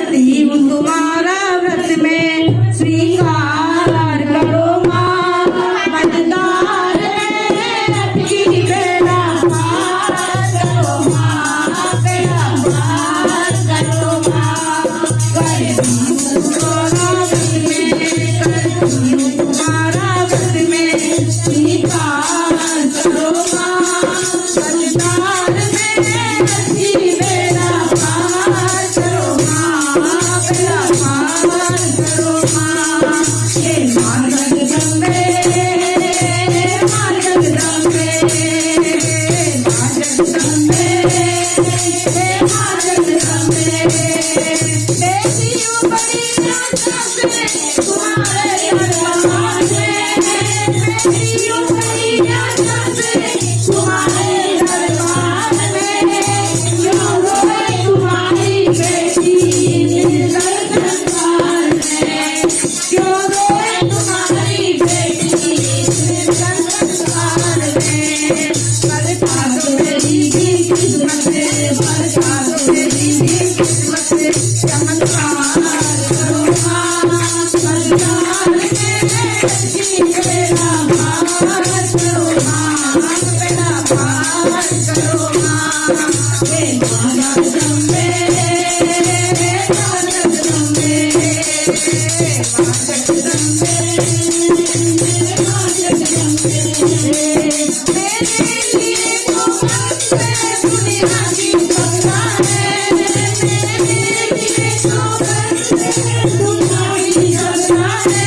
करती हूँ तुम्हारा व्रत में स्वीकार करो माँ मझधार में अटकी बेड़ा पार करो माँ बेड़ा पार करो माँ करती हूँ तुम्हारा व्रत में करती हूँ तुम्हारा व्रत में स्वीकार करो माँ मझधार में अटकी बेड़ा पार करो माँ बेड़ा पार करो माँ हे माँ जगदम्बे माँ जगदम्बे माँ जगदम्बे हे माँ जगदम्बे तेरी बड़ी आशा से तुम्हारे दरबार में तेरी बड़ी आशा से तुम्हारे दरबार में क्यों रोए तुम्हारी बेटी निर्जल संसार में क्यों रोए तुम्हारी बेटी निर्जल संसार में बरखा दो मेरी भी किस्मत बरखा दो मेरी भी किस्मत चमत्कार करो माँ मझधार में अटकी बेड़ा पार करो माँ बेड़ा पार करो माँ हे माँ जगदम्बे माँ जगदम्बे माँ जगदम्बे माँ जगदम्बे मेरे लिए तो बस दुनिया की गंगा है मेरे लिए तो बस दुनिया की गंगा है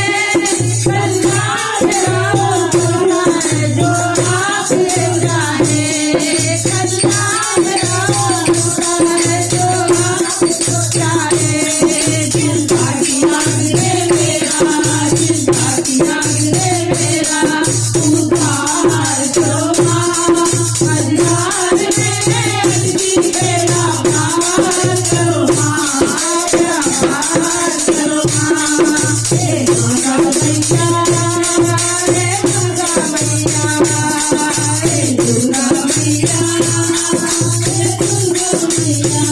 गंगा जलाओ गंगा है जो आप ले जाए गंगा जलाओ गंगा है जो आप ले जाए चिंता की आग ले मेरा चिंता की आग ले मेरा उद्धार करो माँ मझधार में अटकी बेड़ा पार करो माँ बेड़ा पार करो माँ हे गंगा मैया हे गंगा मैया हे दुर्गा मैया हे दुर्गा मैया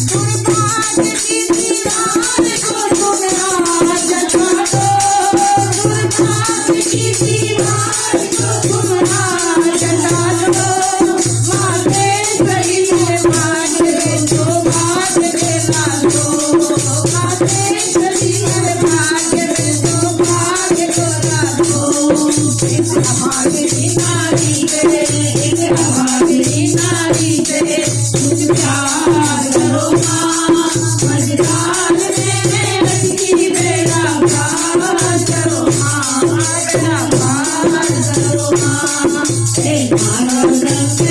दुर्भाग्य की दीवार को तुम राज जगा दो दुर्भाग्य की दीवार को तुम राज जगा दो मातेश्वरी है भाग्य दे दो भाग्य देना दो मातेश्वरी है भाग्य दे दो भाग्य देना दो एक अभागिनी नारी दे एक अभागिनी नारी दे मुझ प्यार करो माँ मझधार में अटकी बेड़ा पार करो माँ बेड़ा पार करो माँ हे माँ जगदम्बे